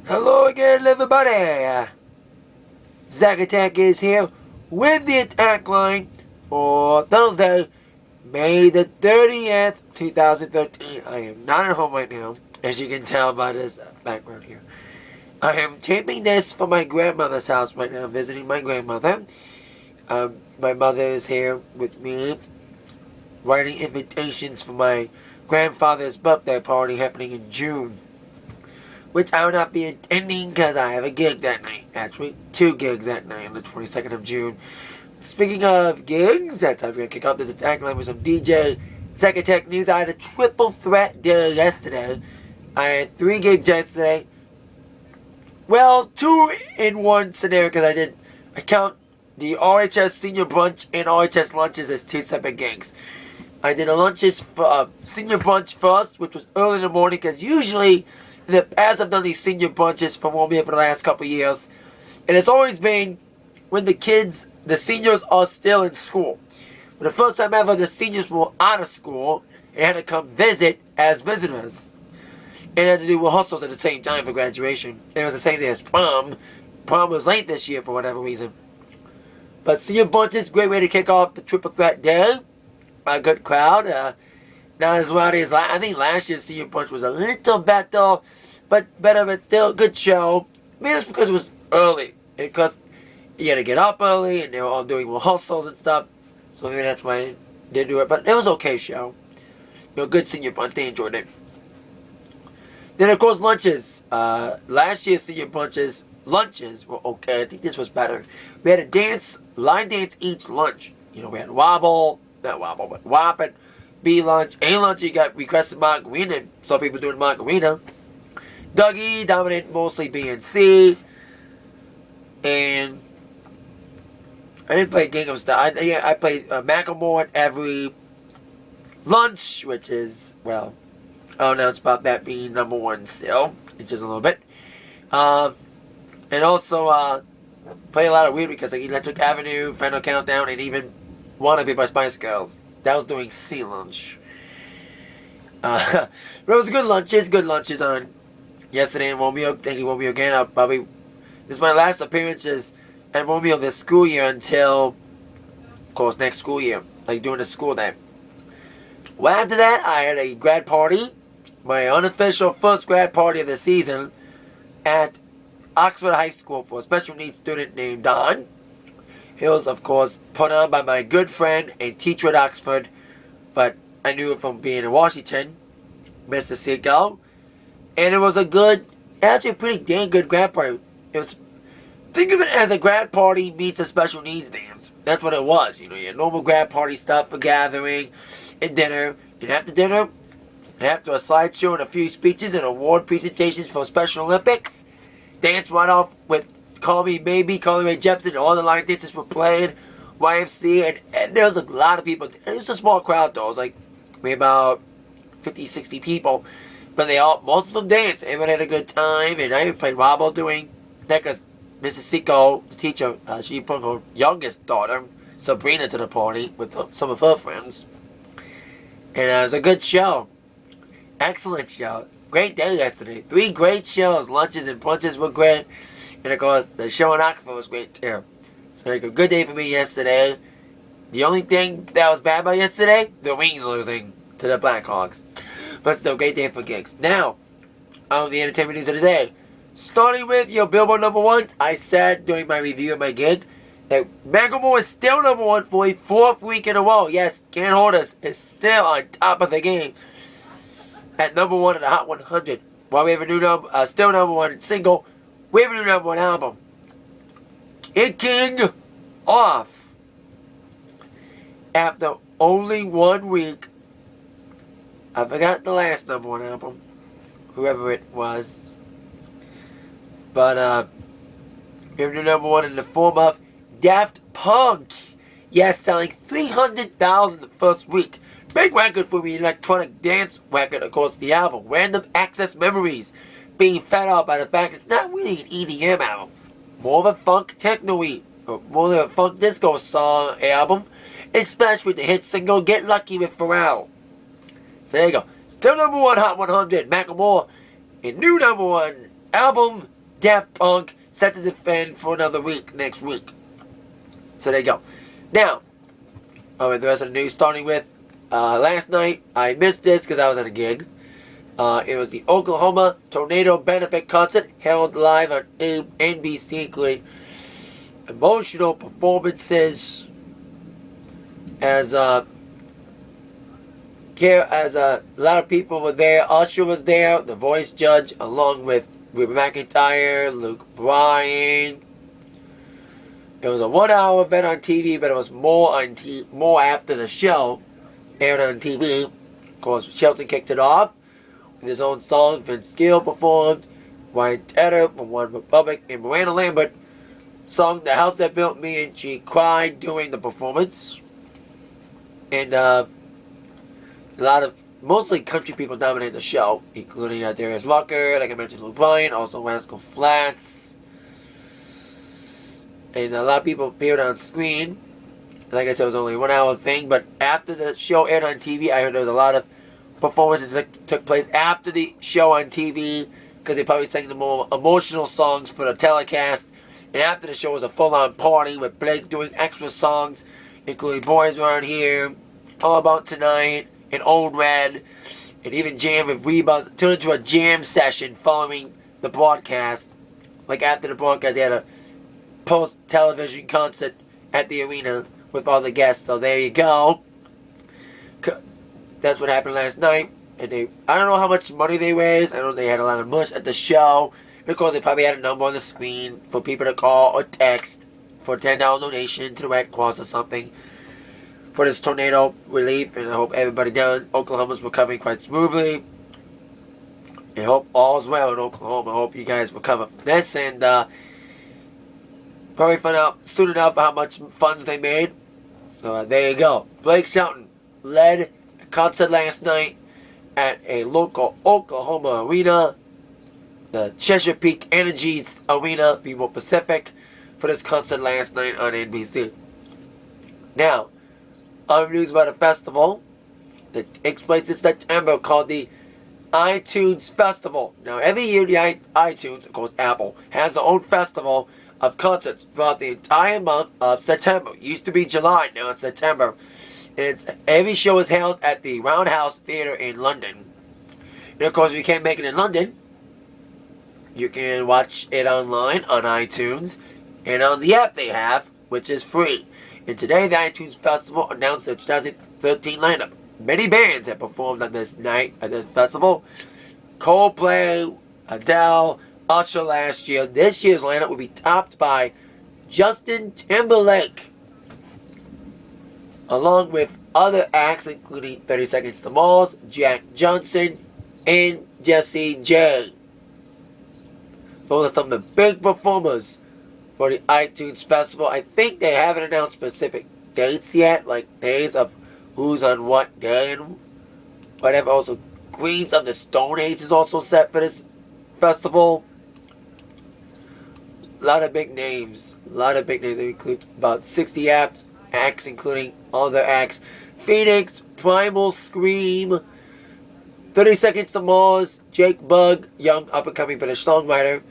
Hello again, everybody. Zack Attack is here with the Atakline for Thursday, May the 30th, 2013. I am not at home right now, as you can tell by this background here. I am taping this from my grandmother's house right now, visiting my grandmother. My mother is here with me, writing invitations for my grandfather's birthday party happening in June, which I will not be attending because I have a gig that night. Actually, 2 gigs that night on the 22nd of June. Speaking of gigs, that's how we're going to kick off this Attack Line with some DJ Zack Attack news. I had a triple threat day yesterday. I had 3 gigs yesterday. Well, 2 in 1 scenario because I count the RHS Senior Brunch and RHS Lunches as 2 separate gigs. I did a lunches for Senior Brunch first, which was early in the morning because usually in the past I've done these senior brunches for Romeo for the last couple of years. And it's always been when the seniors are still in school. For the first time ever, the seniors were out of school and had to come visit as visitors. And had to do rehearsals at the same time for graduation. And it was the same day as prom. Prom was late this year for whatever reason. But senior brunches, great way to kick off the triple threat day. A good crowd. Not as rowdy as I think last year's senior brunch was a little better, but better, but still a good show. Maybe it's because it was early, because you had to get up early, and they were all doing rehearsals and stuff. So maybe that's why I didn't do it. But it was an okay show. Good senior brunch. They enjoyed it. Then of course lunches. Last year's senior lunches were okay. I think this was better. We had a line dance each lunch. We had WAP it. B lunch, A lunch, you got requested margarita. Some people doing margarita. Dougie dominated mostly B and C. And I didn't play Gangnam Style. I played Macklemore at every lunch, which is, well, I don't know, it's about that being number 1 still. It's just a little bit. And also play a lot of weird because like Electric Avenue, Final Countdown, and even Wanna Be by Spice Girls. That was doing C lunch. But it was good lunches on yesterday in Romeo. Thank you, Romeo, again. This is my last appearances at Romeo this school year until, of course, next school year, like during the school day. Well, after that, I had a grad party, my unofficial first grad party of the season at Oxford High School for a special needs student named Don. It was, of course, put on by my good friend and teacher at Oxford, but I knew it from being in Washington, Mr. Seagull. And it was actually a pretty dang good grad party. Think of it as a grad party meets a special needs dance. That's what it was. Your normal grad party stuff, a gathering, and dinner. And after dinner, and after a slideshow and a few speeches and award presentations for Special Olympics, dance right off with Call Me Maybe, Carly Rae Jepsen, all the line dancers were playing, YFC, and there was a lot of people. It was a small crowd though. It was like maybe about 50, 60 people. But most of them danced. Everyone had a good time, and I even played Robbo doing that because Mrs. Seco, the teacher, she brought her youngest daughter, Sabrina, to the party with some of her friends. And it was a good show. Excellent show. Great day yesterday. 3 great shows. Lunches and brunches were great. And of course, the show in Oxford was great too. So like a good day for me yesterday. The only thing that was bad about yesterday, the Wings losing to the Blackhawks. But still, great day for gigs. Now, on the entertainment news of the day. Starting with your Billboard number 1, I said during my review of my gig that Macklemore is still number 1 for a 4th week in a row. Yes, Can't Hold Us is still on top of the game at number 1 in the Hot 100. While we have a new still number 1 single, we have a new number 1 album. Kicking off after only 1 week. I forgot the last number 1 album, whoever it was. But we have a new number 1 in the form of Daft Punk. Yes, selling 300,000 the first week. Big record for the electronic dance record, of course, the album. Random Access Memories. Being fed up by the fact it's not really an EDM album. More of a funk techno-y, or more of a funk disco song album. Especially with the hit single Get Lucky with Pharrell. So there you go. Still number 1 Hot 100, Macklemore. And new number 1 album, Daft Punk set to defend for another week next week. So there you go. Now, the rest of the news, starting with last night. I missed this because I was at a gig. It was the Oklahoma Tornado Benefit Concert held live on NBC, including emotional performances as a lot of people were there. Usher was there, the voice judge, along with Reba McEntire, Luke Bryan. It was a 1-hour event on TV, but it was more after the show aired on TV. Of course, Shelton kicked it off with his own song. Vince Gill performed. Ryan Tedder from One Republic and Miranda Lambert sung "The House That Built Me," and she cried during the performance. And a lot of mostly country people dominated the show, including Darius Rucker, like I mentioned, Luke Bryan, also Rascal Flatts. And a lot of people appeared on screen. Like I said, it was only a 1-hour thing, but after the show aired on TV, I heard there was a lot of performances that took place after the show on TV, because they probably sang the more emotional songs for the telecast. And after the show was a full-on party with Blake doing extra songs, including Boys Around Here, All About Tonight, and Old Red, and even jam with Reba. Turned into a jam session following the broadcast. Like after the broadcast, they had a post-television concert at the arena with all the guests. So there you go. That's what happened last night. And I don't know how much money they raised. I know they had a lot of mush at the show. Because they probably had a number on the screen for people to call or text for a $10 donation to the Red Cross or something for this tornado relief. And I hope everybody down in Oklahoma is recovering quite smoothly. And I hope all's well in Oklahoma. I hope you guys recover from this. And probably find out soon enough how much funds they made. So there you go. Blake Shelton led a concert last night at a local Oklahoma arena, the Chesapeake Energies Arena, be more Pacific, for this concert last night on NBC. Now, other news about a festival that takes place in September called the iTunes Festival. Now, every year the iTunes, of course Apple, has their own festival of concerts throughout the entire month of September. It used to be July, now it's September. And every show is held at the Roundhouse Theatre in London. And of course, if you can't make it in London, you can watch it online on iTunes and on the app they have, which is free. And today, the iTunes Festival announced their 2013 lineup. Many bands have performed on this night at this festival. Coldplay, Adele, Usher last year. This year's lineup will be topped by Justin Timberlake, along with other acts including 30 Seconds to Mars, Jack Johnson, and Jessie J. Those are some of the big performers for the iTunes Festival. I think they haven't announced specific dates yet, like days of who's on what day and whatever. Also, Queens of the Stone Age is also set for this festival. A lot of big names. They include about 60 acts, including all their acts. Phoenix, Primal Scream, 30 Seconds to Mars, Jake Bugg, young up-and-coming British songwriter,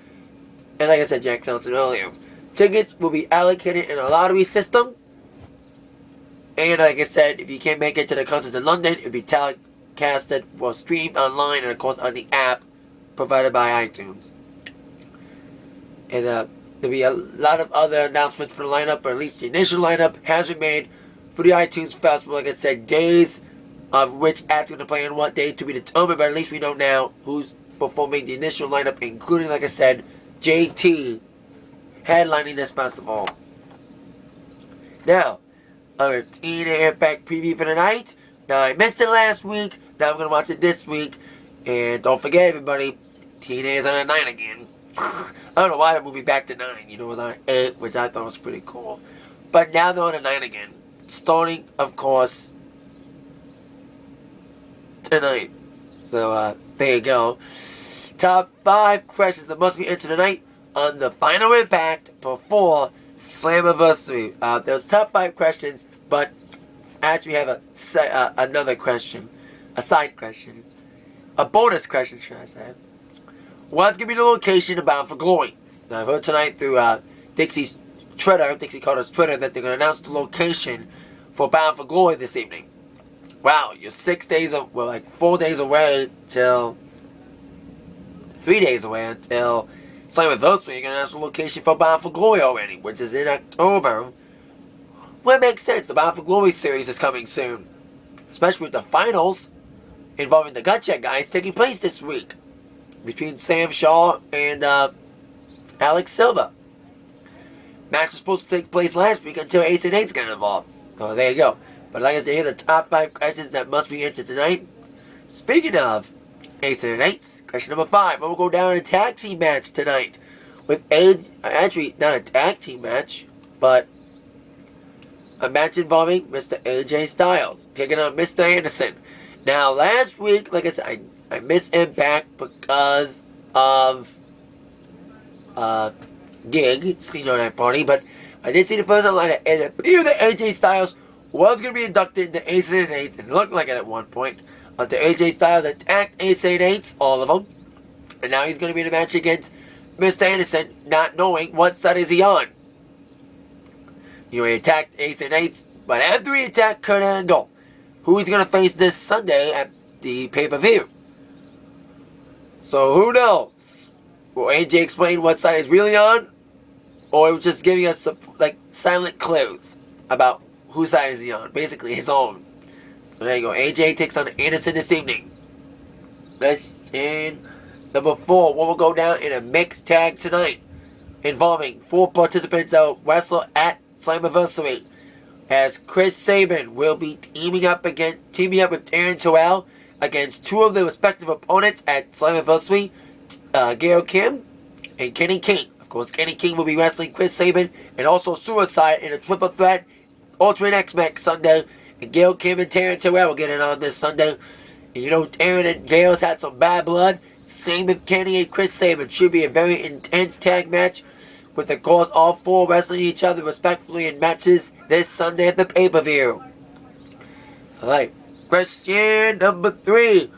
and like I said, Jack Johnson earlier. Tickets will be allocated in a lottery system. And like I said, if you can't make it to the concerts in London, it'll be telecasted or streamed online and of course on the app provided by iTunes. And there'll be a lot of other announcements for the lineup, or at least the initial lineup has been made for the iTunes Festival. Like I said, days of which act's going to play on what day to be determined, but at least we know now who's performing the initial lineup, including, like I said, JT headlining this festival. Now, our TNA Impact preview for the night. Now, I missed it last week. Now I'm going to watch it this week. And don't forget, everybody, TNA is on at 9 again. I don't know why they're moving back to 9. You know, it was on 8, which I thought was pretty cool. But now they're on at 9 again. Starting, of course, tonight. So, there you go. Top 5 questions that must be answered tonight on the Final Impact before Slammiversary. There's top 5 questions, but actually we have another question. A side question. A bonus question, should I say. what's going to be the location of Bound for Glory. Now, I've heard tonight through Dixie Carter's Twitter, that they're going to announce the location for Bound for Glory this evening. Wow, you're 6 days, well, like 4 days away till 3 days away until Slammiversary. You're going to announce the location for Bound for Glory already, which is in October. Well, it makes sense. The Bound for Glory series is coming soon, especially with the finals involving the Gut Check guys taking place this week between Sam Shaw and Alex Silva. Match was supposed to take place last week until Ace and Eights got involved. So there you go. But like I said, here are the top 5 questions that must be answered tonight. Speaking of Ace and Eights, question number 5. We'll go down in a tag team match tonight with actually not a tag team match, but a match involving Mr. AJ Styles taking on Mr. Anderson. Now, last week, like I said, I missed Impact because of gig, senior night party, but I did see the first line, and it appeared that AJ Styles was going to be inducted into Ace and Eights, and it looked like it at one point, until AJ Styles attacked Ace and Eights, all of them, and now he's going to be in a match against Mr. Anderson, not knowing what side is he on. He attacked Ace and Eights, but after he attacked Kurt Angle, who he's going to face this Sunday at the pay-per-view. So who knows? Will AJ explain what side he's really on? Or was just giving us some, like, silent clues about whose side is he on? Basically, his own. So there you go. AJ takes on Anderson this evening. Question number 4. What will go down in a mixed tag tonight, involving 4 participants that will wrestle at Slammiversary, as Chris Sabin will be teaming up with Taryn Terrell against 2 of their respective opponents at Slammiversary, Gail Kim and Kenny King. Of course, Kenny King will be wrestling Chris Sabin and also Suicide in a triple threat Ultimate X-Max Sunday. And Gail Kim and Taryn Terrell will get it on this Sunday. And you know, Taryn and Gail's had some bad blood. Same with Kenny and Chris Sabin. Should be a very intense tag match, with, of course, all 4 wrestling each other respectfully in matches this Sunday at the pay-per-view. Alright, question number 3.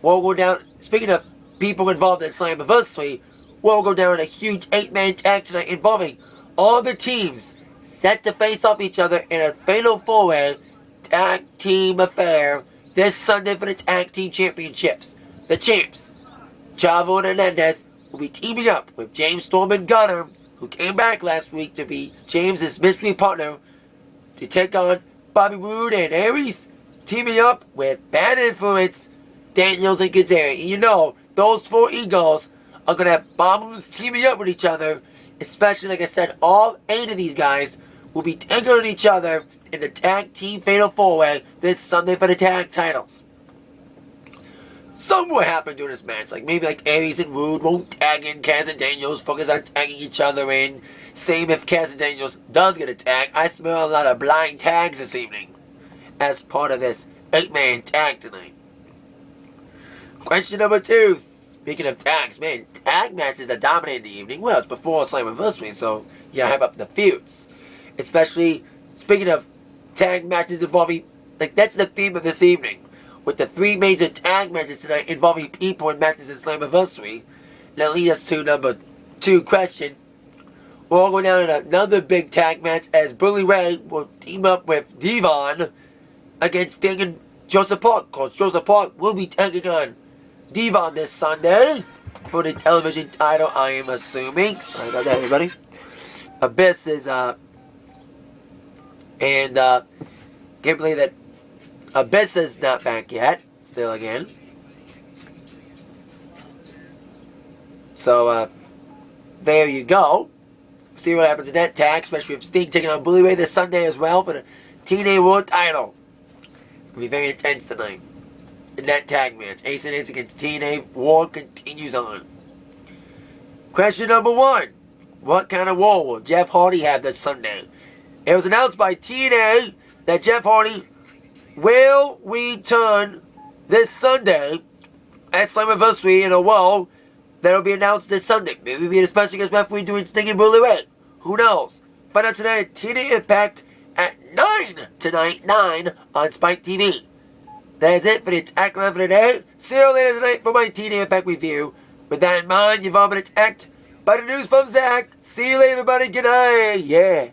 We'll go down, speaking of people involved in Slammiversary, we'll go down in a huge 8-man tag tonight involving all the teams set to face off each other in a fatal 4-way tag team affair this Sunday for the tag team championships. The champs, Chavo and Hernandez, will be teaming up with James Storm and Gunner, who came back last week to be James's mystery partner, to take on Bobby Roode and Aries, teaming up with Bad Influence, Daniels, and Kazarian. And you know, those 4 Eagles are going to have bombs teaming up with each other, especially, like I said, all 8 of these guys will be taking on each other in the tag team fatal 4-way this Sunday for the tag titles. Something will happen during this match, like maybe like Aries and Roode won't tag in Kaz and Daniels, focus on tagging each other in. Same if Kaz and Daniels does get a tag. I smell a lot of blind tags this evening as part of this 8-man tag tonight. Question number 2. Speaking of tags, man, tag matches are dominating the evening. Well, it's before Slammiversary, so you gotta hype up the feuds. Especially, speaking of tag matches involving, like, that's the theme of this evening, with the 3 major tag matches tonight involving people in matches in Slammiversary. That leads us to number 2 question. We'll all go down in another big tag match as Bully Ray will team up with Devon against Sting and Joseph Park. Because Joseph Park will be tagging on Devon this Sunday for the television title, I am assuming. Sorry about that, everybody. Abyss is, can't believe that Abyss is not back yet, still again. So, there you go. See what happens in that tag, especially with Sting taking on Bully Ray this Sunday as well for the TNA World title. It's going to be very intense tonight in that tag match. Ace and Eights against TNA. War continues on. Question number 1. What kind of war will Jeff Hardy have this Sunday? It was announced by TNA that Jeff Hardy will return this Sunday at Slammiversary in a war that'll be announced this Sunday. Maybe be a special guest referee doing Sting and Bully Ray. Who knows? Find out tonight at TNA Impact at 9 tonight, 9 on Spike TV. That is it for the Atakline for today. See you later tonight for my TNA Impact review. With that in mind, you've all been attacked by the news from Zach. See you later, everybody. Good night. Yeah.